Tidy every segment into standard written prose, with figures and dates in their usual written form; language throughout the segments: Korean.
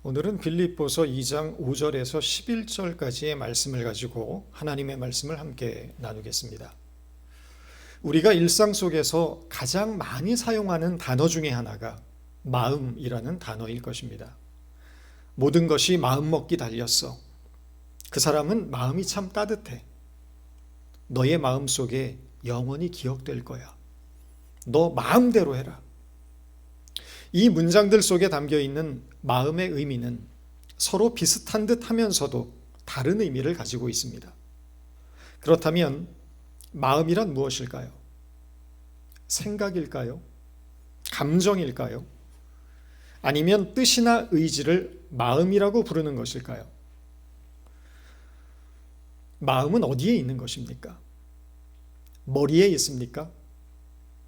오늘은 빌립보서 2장 5절에서 11절까지의 말씀을 가지고 하나님의 말씀을 함께 나누겠습니다. 우리가 일상 속에서 가장 많이 사용하는 단어 중에 하나가 마음이라는 단어일 것입니다. 모든 것이 마음먹기 달렸어. 그 사람은 마음이 참 따뜻해. 너의 마음 속에 영원히 기억될 거야. 너 마음대로 해라. 이 문장들 속에 담겨 있는 마음의 의미는 서로 비슷한 듯 하면서도 다른 의미를 가지고 있습니다. 그렇다면 마음이란 무엇일까요? 생각일까요? 감정일까요? 아니면 뜻이나 의지를 마음이라고 부르는 것일까요? 마음은 어디에 있는 것입니까? 머리에 있습니까?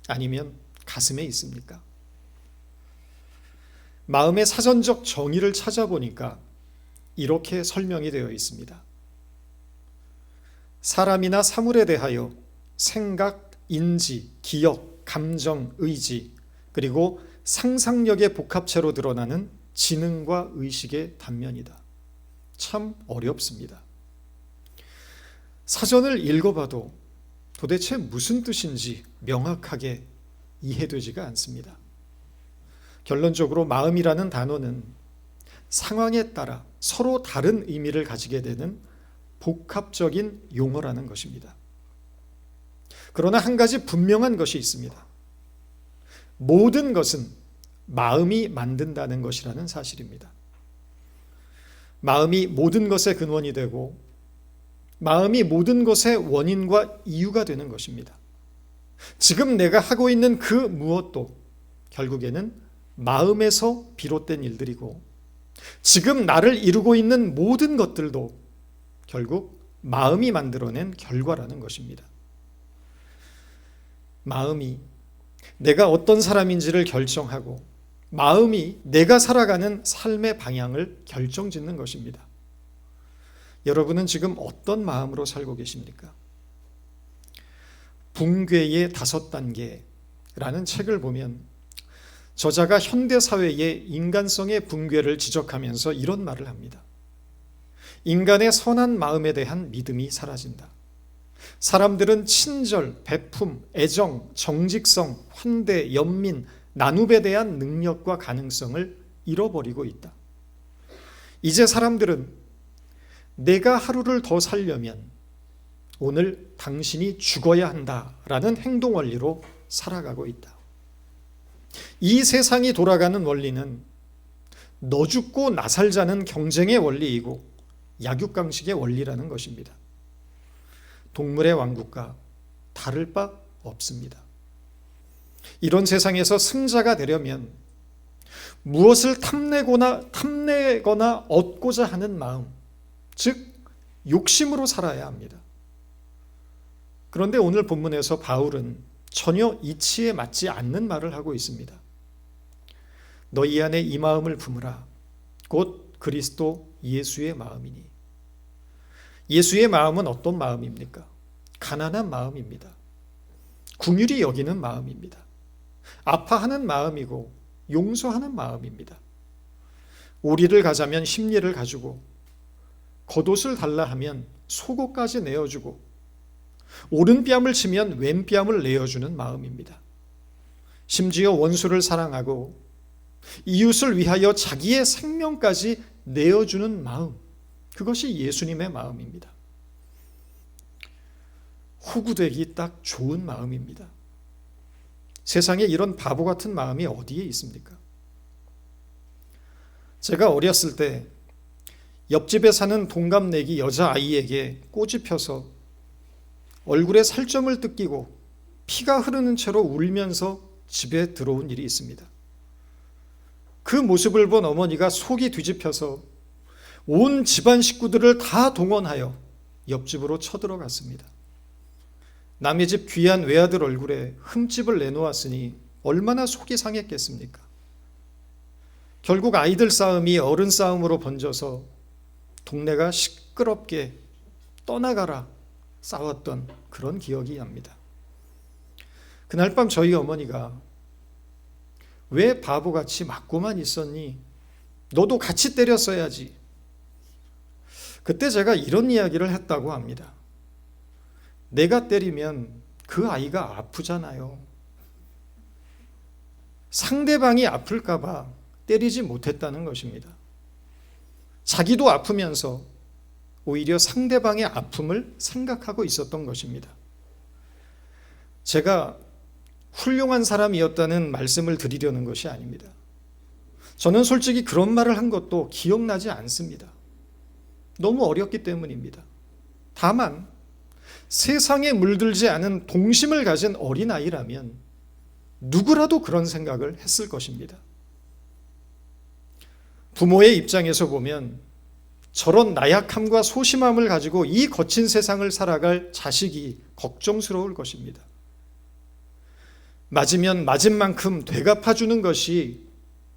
아니면 가슴에 있습니까? 마음의 사전적 정의를 찾아보니까 이렇게 설명이 되어 있습니다. 사람이나 사물에 대하여 생각, 인지, 기억, 감정, 의지, 그리고 상상력의 복합체로 드러나는 지능과 의식의 단면이다. 참 어렵습니다. 사전을 읽어봐도 도대체 무슨 뜻인지 명확하게 이해되지가 않습니다. 결론적으로 마음이라는 단어는 상황에 따라 서로 다른 의미를 가지게 되는 복합적인 용어라는 것입니다. 그러나 한 가지 분명한 것이 있습니다. 모든 것은 마음이 만든다는 것이라는 사실입니다. 마음이 모든 것의 근원이 되고 마음이 모든 것의 원인과 이유가 되는 것입니다. 지금 내가 하고 있는 그 무엇도 결국에는 마음에서 비롯된 일들이고 지금 나를 이루고 있는 모든 것들도 결국 마음이 만들어낸 결과라는 것입니다. 마음이 내가 어떤 사람인지를 결정하고 마음이 내가 살아가는 삶의 방향을 결정짓는 것입니다. 여러분은 지금 어떤 마음으로 살고 계십니까? 붕괴의 5단계라는 책을 보면 저자가 현대사회의 인간성의 붕괴를 지적하면서 이런 말을 합니다. 인간의 선한 마음에 대한 믿음이 사라진다. 사람들은 친절, 베품, 애정, 정직성, 환대, 연민, 나눔에 대한 능력과 가능성을 잃어버리고 있다. 이제 사람들은 내가 하루를 더 살려면 오늘 당신이 죽어야 한다라는 행동 원리로 살아가고 있다. 이 세상이 돌아가는 원리는 너 죽고 나 살자는 경쟁의 원리이고 약육강식의 원리라는 것입니다. 동물의 왕국과 다를 바 없습니다. 이런 세상에서 승자가 되려면 무엇을 탐내거나 얻고자 하는 마음, 즉 욕심으로 살아야 합니다. 그런데 오늘 본문에서 바울은 전혀 이치에 맞지 않는 말을 하고 있습니다. 너희 안에 이 마음을 품으라. 곧 그리스도 예수의 마음이니. 예수의 마음은 어떤 마음입니까? 가난한 마음입니다. 긍휼히 여기는 마음입니다. 아파하는 마음이고 용서하는 마음입니다. 오리를 가자면 심리를 가지고 겉옷을 달라 하면 속옷까지 내어주고 오른뺨을 치면 왼뺨을 내어주는 마음입니다. 심지어 원수를 사랑하고 이웃을 위하여 자기의 생명까지 내어주는 마음, 그것이 예수님의 마음입니다. 호구되기 딱 좋은 마음입니다. 세상에 이런 바보 같은 마음이 어디에 있습니까? 제가 어렸을 때 옆집에 사는 동갑내기 여자아이에게 꽃이 펴서 얼굴에 살점을 뜯기고 피가 흐르는 채로 울면서 집에 들어온 일이 있습니다. 그 모습을 본 어머니가 속이 뒤집혀서 온 집안 식구들을 다 동원하여 옆집으로 쳐들어갔습니다. 남의 집 귀한 외아들 얼굴에 흠집을 내놓았으니 얼마나 속이 상했겠습니까? 결국 아이들 싸움이 어른 싸움으로 번져서 동네가 시끄럽게 떠나가라 싸웠던 그런 기억이 납니다. 그날 밤 저희 어머니가 왜 바보같이 맞고만 있었니? 너도 같이 때렸어야지. 그때 제가 이런 이야기를 했다고 합니다. 내가 때리면 그 아이가 아프잖아요. 상대방이 아플까봐 때리지 못했다는 것입니다. 자기도 아프면서 오히려 상대방의 아픔을 생각하고 있었던 것입니다. 제가 훌륭한 사람이었다는 말씀을 드리려는 것이 아닙니다. 저는 솔직히 그런 말을 한 것도 기억나지 않습니다. 너무 어렸기 때문입니다. 다만 세상에 물들지 않은 동심을 가진 어린아이라면 누구라도 그런 생각을 했을 것입니다. 부모의 입장에서 보면 저런 나약함과 소심함을 가지고 이 거친 세상을 살아갈 자식이 걱정스러울 것입니다. 맞으면 맞은 만큼 되갚아주는 것이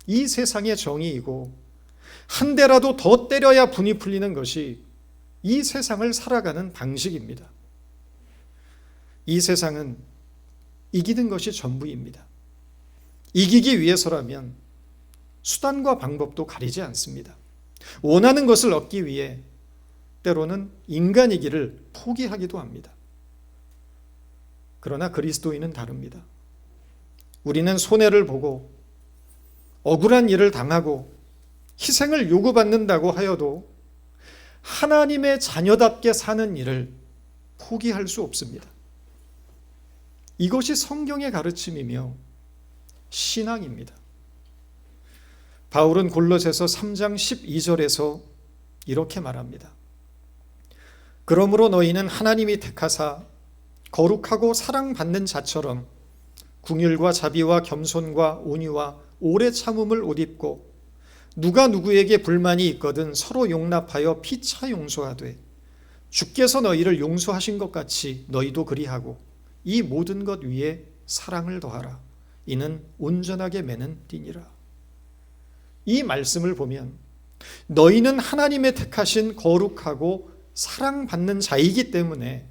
이 세상의 정의이고, 한 대라도 더 때려야 분이 풀리는 것이 이 세상을 살아가는 방식입니다. 이 세상은 이기는 것이 전부입니다. 이기기 위해서라면 수단과 방법도 가리지 않습니다. 원하는 것을 얻기 위해 때로는 인간이기를 포기하기도 합니다. 그러나 그리스도인은 다릅니다. 우리는 손해를 보고 억울한 일을 당하고 희생을 요구받는다고 하여도 하나님의 자녀답게 사는 일을 포기할 수 없습니다. 이것이 성경의 가르침이며 신앙입니다. 바울은 골로새서 3장 12절에서 이렇게 말합니다. 그러므로 너희는 하나님이 택하사 거룩하고 사랑받는 자처럼 긍휼과 자비와 겸손과 온유와 오래 참음을 옷 입고, 누가 누구에게 불만이 있거든 서로 용납하여 피차 용서하되, 주께서 너희를 용서하신 것 같이 너희도 그리하고 이 모든 것 위에 사랑을 더하라. 이는 온전하게 매는 띠니라. 이 말씀을 보면 너희는 하나님의 택하신 거룩하고 사랑받는 자이기 때문에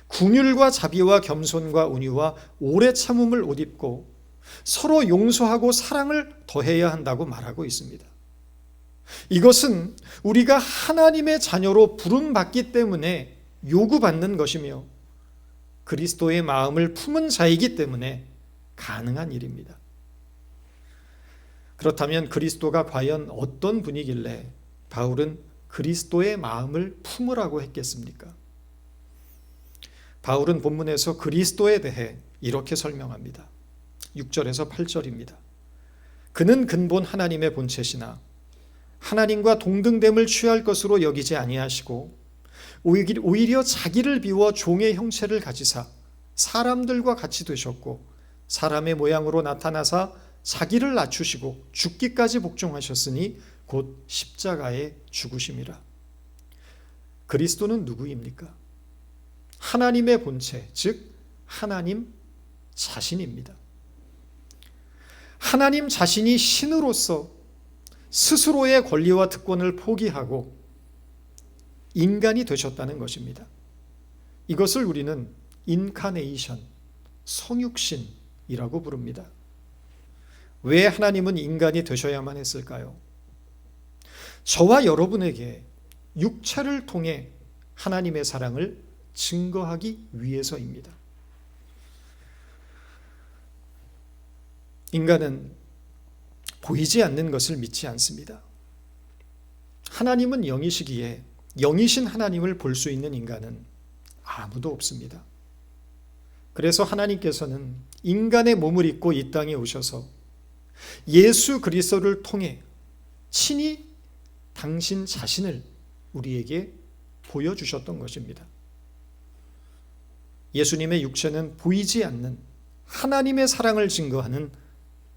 긍휼과 자비와 겸손과 온유와 오래 참음을 옷 입고 서로 용서하고 사랑을 더해야 한다고 말하고 있습니다. 이것은 우리가 하나님의 자녀로 부름받기 때문에 요구받는 것이며 그리스도의 마음을 품은 자이기 때문에 가능한 일입니다. 그렇다면 그리스도가 과연 어떤 분이길래 바울은 그리스도의 마음을 품으라고 했겠습니까? 바울은 본문에서 그리스도에 대해 이렇게 설명합니다. 6절에서 8절입니다. 그는 근본 하나님의 본체시나 하나님과 동등됨을 취할 것으로 여기지 아니하시고 오히려 자기를 비워 종의 형체를 가지사 사람들과 같이 되셨고 사람의 모양으로 나타나사 자기를 낮추시고 죽기까지 복종하셨으니 곧 십자가에 죽으심이라. 그리스도는 누구입니까? 하나님의 본체, 즉 하나님 자신입니다. 하나님 자신이 신으로서 스스로의 권리와 특권을 포기하고 인간이 되셨다는 것입니다. 이것을 우리는 인카네이션, 성육신이라고 부릅니다. 왜 하나님은 인간이 되셔야만 했을까요? 저와 여러분에게 육체를 통해 하나님의 사랑을 증거하기 위해서입니다. 인간은 보이지 않는 것을 믿지 않습니다. 하나님은 영이시기에 영이신 하나님을 볼 수 있는 인간은 아무도 없습니다. 그래서 하나님께서는 인간의 몸을 입고 이 땅에 오셔서 예수 그리스도를 통해 친히 당신 자신을 우리에게 보여주셨던 것입니다. 예수님의 육체는 보이지 않는 하나님의 사랑을 증거하는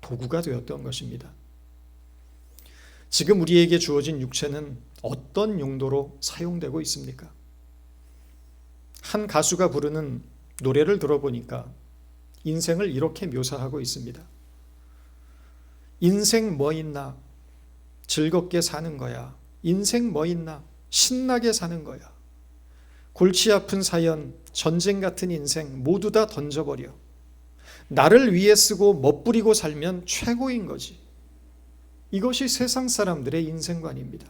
도구가 되었던 것입니다. 지금 우리에게 주어진 육체는 어떤 용도로 사용되고 있습니까? 한 가수가 부르는 노래를 들어보니까 인생을 이렇게 묘사하고 있습니다. 인생 뭐 있나? 즐겁게 사는 거야. 인생 뭐 있나? 신나게 사는 거야. 골치 아픈 사연, 전쟁 같은 인생 모두 다 던져버려. 나를 위해 쓰고 멋부리고 살면 최고인 거지. 이것이 세상 사람들의 인생관입니다.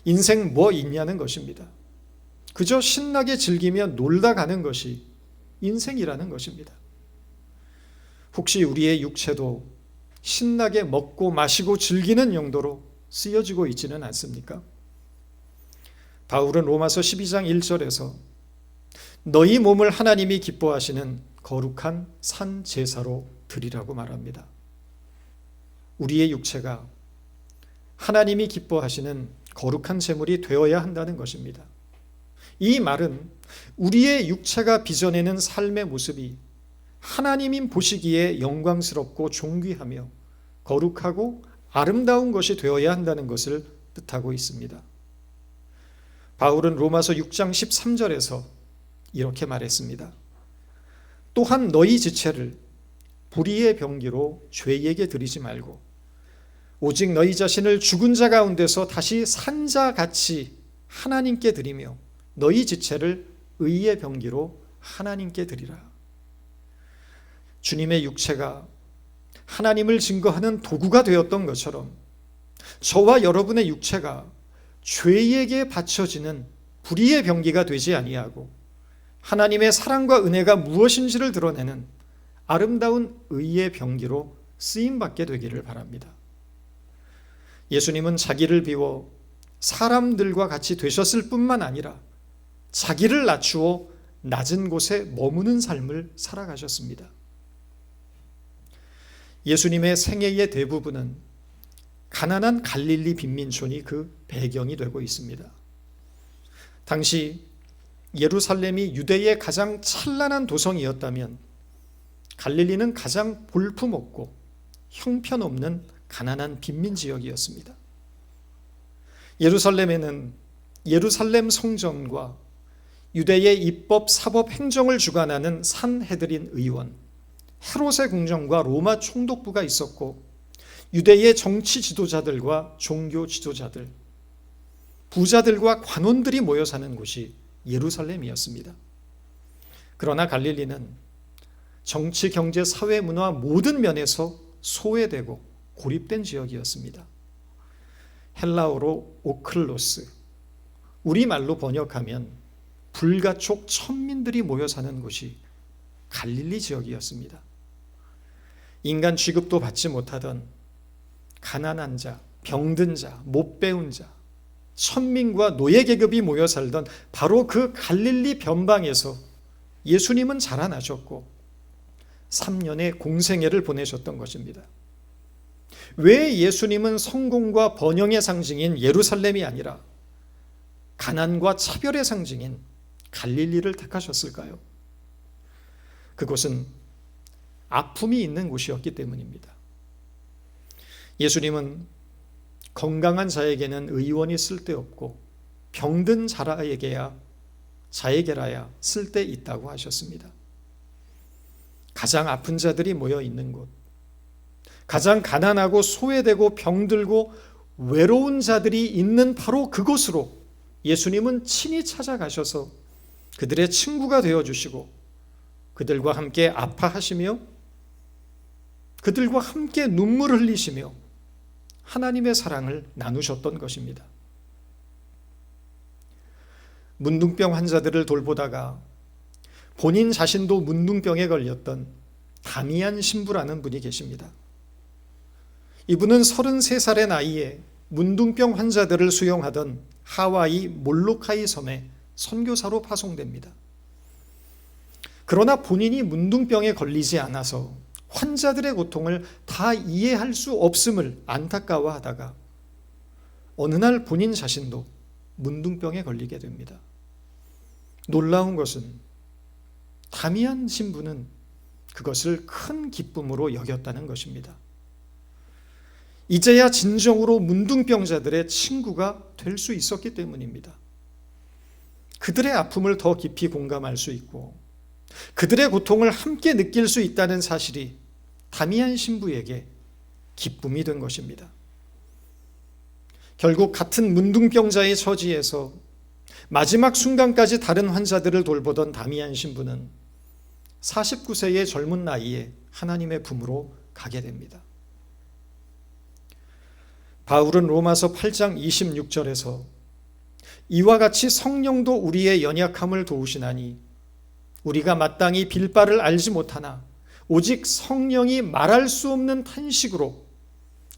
인생 뭐 있냐는 것입니다. 그저 신나게 즐기며 놀다 가는 것이 인생이라는 것입니다. 혹시 우리의 육체도 신나게 먹고 마시고 즐기는 용도로 쓰여지고 있지는 않습니까? 바울은 로마서 12장 1절에서 너희 몸을 하나님이 기뻐하시는 거룩한 산 제사로 드리라고 말합니다. 우리의 육체가 하나님이 기뻐하시는 거룩한 제물이 되어야 한다는 것입니다. 이 말은 우리의 육체가 빚어내는 삶의 모습이 하나님이 보시기에 영광스럽고 존귀하며 거룩하고 아름다운 것이 되어야 한다는 것을 뜻하고 있습니다. 바울은 로마서 6장 13절에서 이렇게 말했습니다. 또한 너희 지체를 불의의 병기로 죄에게 드리지 말고 오직 너희 자신을 죽은 자 가운데서 다시 산 자같이 하나님께 드리며 너희 지체를 의의 병기로 하나님께 드리라. 주님의 육체가 하나님을 증거하는 도구가 되었던 것처럼 저와 여러분의 육체가 죄에게 바쳐지는 불의의 병기가 되지 아니하고 하나님의 사랑과 은혜가 무엇인지를 드러내는 아름다운 의의 병기로 쓰임받게 되기를 바랍니다. 예수님은 자기를 비워 사람들과 같이 되셨을 뿐만 아니라 자기를 낮추어 낮은 곳에 머무는 삶을 살아가셨습니다. 예수님의 생애의 대부분은 가난한 갈릴리 빈민촌이 그 배경이 되고 있습니다. 당시 예루살렘이 유대의 가장 찬란한 도성이었다면 갈릴리는 가장 볼품없고 형편없는 가난한 빈민 지역이었습니다. 예루살렘에는 예루살렘 성전과 유대의 입법, 사법, 행정을 주관하는 산헤드린 의원, 헤롯의 궁정과 로마 총독부가 있었고 유대의 정치 지도자들과 종교 지도자들, 부자들과 관원들이 모여 사는 곳이 예루살렘이었습니다. 그러나 갈릴리는 정치, 경제, 사회, 문화 모든 면에서 소외되고 고립된 지역이었습니다. 헬라어로 오클로스, 우리말로 번역하면 불가촉 천민들이 모여 사는 곳이 갈릴리 지역이었습니다. 인간 취급도 받지 못하던 가난한 자, 병든 자, 못 배운 자, 천민과 노예 계급이 모여 살던 바로 그 갈릴리 변방에서 예수님은 자라나셨고 3년의 공생애를 보내셨던 것입니다. 왜 예수님은 성공과 번영의 상징인 예루살렘이 아니라 가난과 차별의 상징인 갈릴리를 택하셨을까요? 그곳은 아픔이 있는 곳이었기 때문입니다. 예수님은 건강한 자에게는 의원이 쓸데없고 병든 자에게라야 쓸데있다고 하셨습니다. 가장 아픈 자들이 모여 있는 곳, 가장 가난하고 소외되고 병들고 외로운 자들이 있는 바로 그곳으로 예수님은 친히 찾아가셔서 그들의 친구가 되어주시고 그들과 함께 아파하시며 그들과 함께 눈물을 흘리시며 하나님의 사랑을 나누셨던 것입니다. 문둥병 환자들을 돌보다가 본인 자신도 문둥병에 걸렸던 다미안 신부라는 분이 계십니다. 이분은 33살의 나이에 문둥병 환자들을 수용하던 하와이 몰로카이 섬에 선교사로 파송됩니다. 그러나 본인이 문둥병에 걸리지 않아서 환자들의 고통을 다 이해할 수 없음을 안타까워하다가 어느 날 본인 자신도 문둥병에 걸리게 됩니다. 놀라운 것은 다미안 신부는 그것을 큰 기쁨으로 여겼다는 것입니다. 이제야 진정으로 문둥병자들의 친구가 될 수 있었기 때문입니다. 그들의 아픔을 더 깊이 공감할 수 있고 그들의 고통을 함께 느낄 수 있다는 사실이 다미안 신부에게 기쁨이 된 것입니다. 결국 같은 문둥병자의 처지에서 마지막 순간까지 다른 환자들을 돌보던 다미안 신부는 49세의 젊은 나이에 하나님의 품으로 가게 됩니다. 바울은 로마서 8장 26절에서 이와 같이 성령도 우리의 연약함을 도우시나니 우리가 마땅히 빌 바를 알지 못하나 오직 성령이 말할 수 없는 탄식으로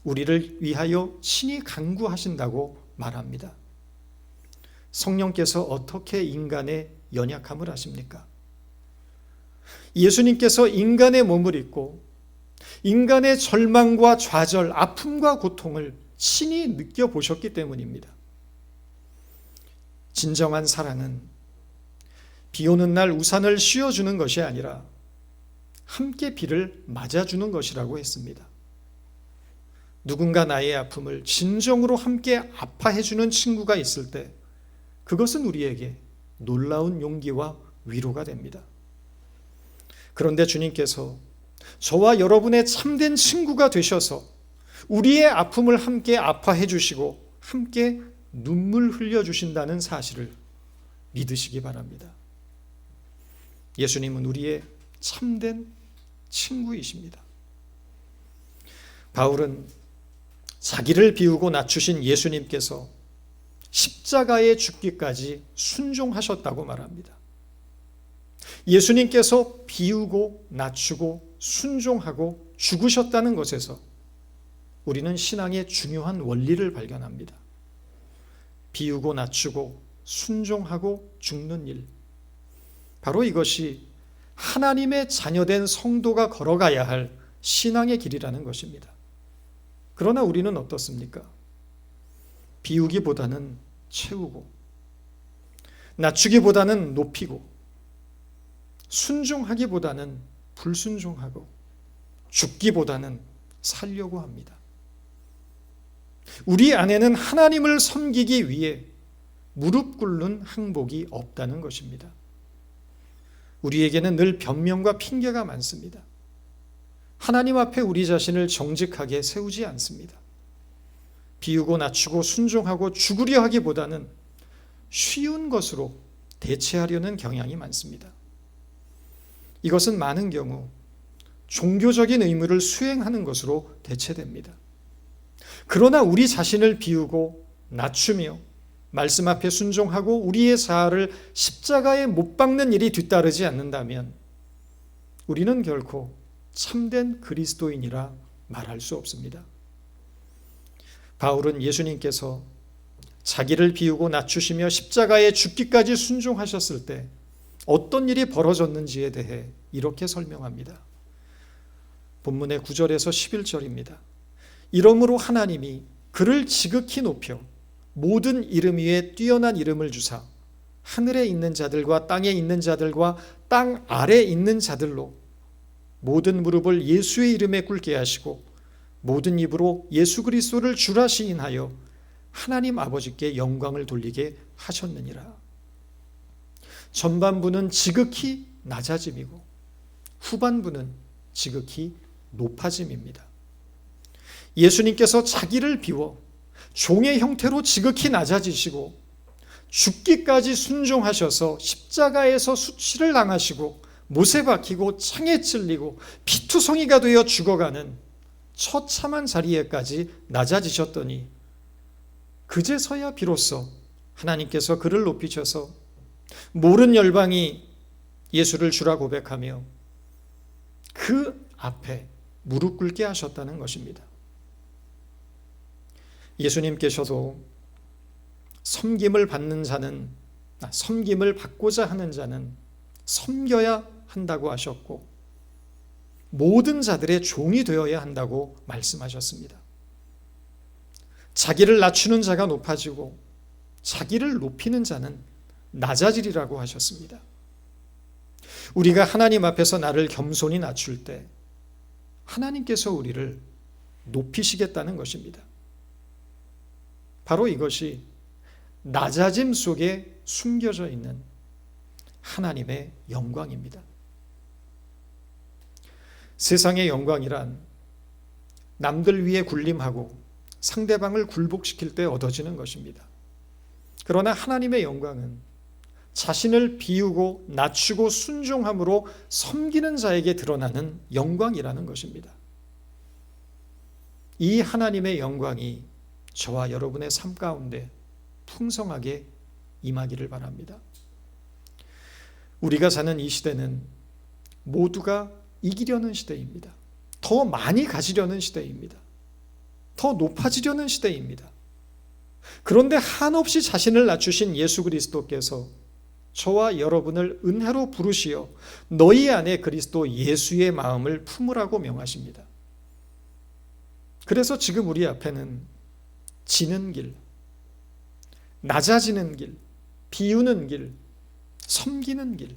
우리를 위하여 친히 간구하신다고 말합니다. 성령께서 어떻게 인간의 연약함을 아십니까? 예수님께서 인간의 몸을 입고 인간의 절망과 좌절, 아픔과 고통을 친히 느껴보셨기 때문입니다. 진정한 사랑은 비 오는 날 우산을 씌워주는 것이 아니라 함께 비를 맞아주는 것이라고 했습니다. 누군가 나의 아픔을 진정으로 함께 아파해주는 친구가 있을 때 그것은 우리에게 놀라운 용기와 위로가 됩니다. 그런데 주님께서 저와 여러분의 참된 친구가 되셔서 우리의 아픔을 함께 아파해 주시고 함께 눈물 흘려 주신다는 사실을 믿으시기 바랍니다. 예수님은 우리의 참된 친구이십니다. 바울은 자기를 비우고 낮추신 예수님께서 십자가에 죽기까지 순종하셨다고 말합니다. 예수님께서 비우고 낮추고 순종하고 죽으셨다는 것에서 우리는 신앙의 중요한 원리를 발견합니다. 비우고 낮추고 순종하고 죽는 일, 바로 이것이 하나님의 자녀된 성도가 걸어가야 할 신앙의 길이라는 것입니다. 그러나 우리는 어떻습니까? 비우기보다는 채우고, 낮추기보다는 높이고, 순종하기보다는 불순종하고, 죽기보다는 살려고 합니다. 우리 안에는 하나님을 섬기기 위해 무릎 꿇는 항복이 없다는 것입니다. 우리에게는 늘 변명과 핑계가 많습니다. 하나님 앞에 우리 자신을 정직하게 세우지 않습니다. 비우고 낮추고 순종하고 죽으려 하기보다는 쉬운 것으로 대체하려는 경향이 많습니다. 이것은 많은 경우 종교적인 의무를 수행하는 것으로 대체됩니다. 그러나 우리 자신을 비우고 낮추며 말씀 앞에 순종하고 우리의 자아를 십자가에 못 박는 일이 뒤따르지 않는다면 우리는 결코 참된 그리스도인이라 말할 수 없습니다. 바울은 예수님께서 자기를 비우고 낮추시며 십자가에 죽기까지 순종하셨을 때 어떤 일이 벌어졌는지에 대해 이렇게 설명합니다. 본문의 9절에서 11절입니다. 이러므로 하나님이 그를 지극히 높여 모든 이름 위에 뛰어난 이름을 주사 하늘에 있는 자들과 땅에 있는 자들과 땅 아래에 있는 자들로 모든 무릎을 예수의 이름에 꿇게 하시고 모든 입으로 예수 그리스도를 주라 시인하여 하나님 아버지께 영광을 돌리게 하셨느니라. 전반부는 지극히 낮아짐이고 후반부는 지극히 높아짐입니다. 예수님께서 자기를 비워 종의 형태로 지극히 낮아지시고 죽기까지 순종하셔서 십자가에서 수치를 당하시고 못에 박히고 창에 찔리고 피투성이가 되어 죽어가는 처참한 자리에까지 낮아지셨더니 그제서야 비로소 하나님께서 그를 높이셔서 모든 열방이 예수를 주라 고백하며 그 앞에 무릎 꿇게 하셨다는 것입니다. 예수님께서도 섬김을 받고자 하는 자는 섬겨야 한다고 하셨고 모든 자들의 종이 되어야 한다고 말씀하셨습니다. 자기를 낮추는 자가 높아지고 자기를 높이는 자는 낮아지리라고 하셨습니다. 우리가 하나님 앞에서 나를 겸손히 낮출 때 하나님께서 우리를 높이시겠다는 것입니다. 바로 이것이 낮아짐 속에 숨겨져 있는 하나님의 영광입니다. 세상의 영광이란 남들 위해 군림하고 상대방을 굴복시킬 때 얻어지는 것입니다. 그러나 하나님의 영광은 자신을 비우고 낮추고 순종함으로 섬기는 자에게 드러나는 영광이라는 것입니다. 이 하나님의 영광이 저와 여러분의 삶 가운데 풍성하게 임하기를 바랍니다. 우리가 사는 이 시대는 모두가 이기려는 시대입니다. 더 많이 가지려는 시대입니다. 더 높아지려는 시대입니다. 그런데 한없이 자신을 낮추신 예수 그리스도께서 저와 여러분을 은혜로 부르시어 너희 안에 그리스도 예수의 마음을 품으라고 명하십니다. 그래서 지금 우리 앞에는 지는 길, 낮아지는 길, 비우는 길, 섬기는 길,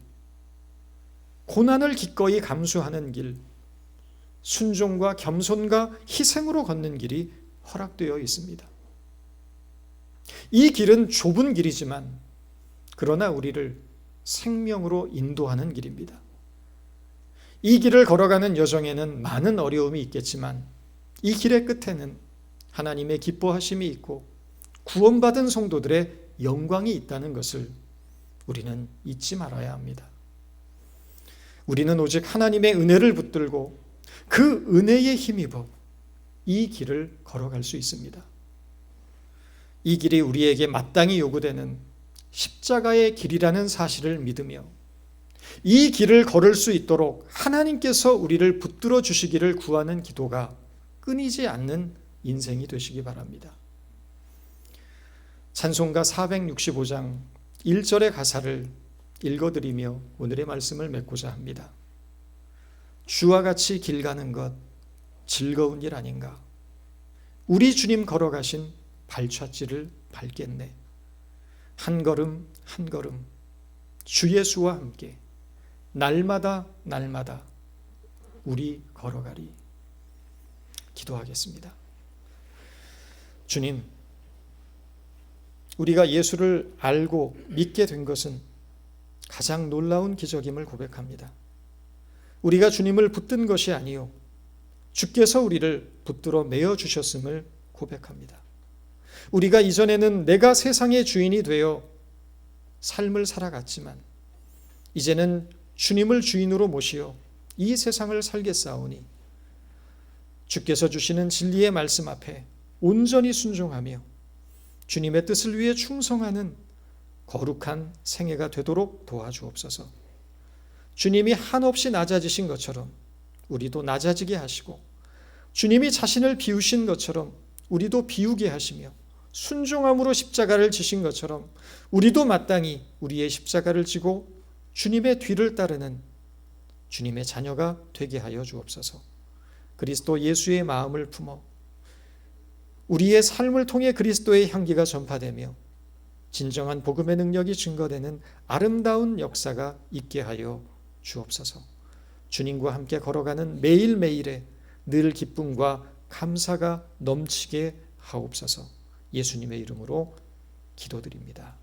고난을 기꺼이 감수하는 길, 순종과 겸손과 희생으로 걷는 길이 허락되어 있습니다. 이 길은 좁은 길이지만 그러나 우리를 생명으로 인도하는 길입니다. 이 길을 걸어가는 여정에는 많은 어려움이 있겠지만 이 길의 끝에는 하나님의 기뻐하심이 있고 구원받은 성도들의 영광이 있다는 것을 우리는 잊지 말아야 합니다. 우리는 오직 하나님의 은혜를 붙들고 그 은혜에 힘입어 이 길을 걸어갈 수 있습니다. 이 길이 우리에게 마땅히 요구되는 십자가의 길이라는 사실을 믿으며 이 길을 걸을 수 있도록 하나님께서 우리를 붙들어 주시기를 구하는 기도가 끊이지 않는 인생이 되시기 바랍니다. 찬송가 465장 1절의 가사를 읽어드리며 오늘의 말씀을 맺고자 합니다. 주와 같이 길 가는 것 즐거운 일 아닌가. 우리 주님 걸어가신 발자취를 밟겠네. 한 걸음 한 걸음 주 예수와 함께 날마다 날마다 우리 걸어가리. 기도하겠습니다. 주님, 우리가 예수를 알고 믿게 된 것은 가장 놀라운 기적임을 고백합니다. 우리가 주님을 붙든 것이 아니요 주께서 우리를 붙들어 메어 주셨음을 고백합니다. 우리가 이전에는 내가 세상의 주인이 되어 삶을 살아갔지만 이제는 주님을 주인으로 모시어 이 세상을 살겠사오니 주께서 주시는 진리의 말씀 앞에 온전히 순종하며 주님의 뜻을 위해 충성하는 거룩한 생애가 되도록 도와주옵소서. 주님이 한없이 낮아지신 것처럼 우리도 낮아지게 하시고 주님이 자신을 비우신 것처럼 우리도 비우게 하시며 순종함으로 십자가를 지신 것처럼 우리도 마땅히 우리의 십자가를 지고 주님의 뒤를 따르는 주님의 자녀가 되게 하여 주옵소서. 그리스도 예수의 마음을 품어 우리의 삶을 통해 그리스도의 향기가 전파되며 진정한 복음의 능력이 증거되는 아름다운 역사가 있게 하여 주옵소서. 주님과 함께 걸어가는 매일매일에 늘 기쁨과 감사가 넘치게 하옵소서. 예수님의 이름으로 기도드립니다.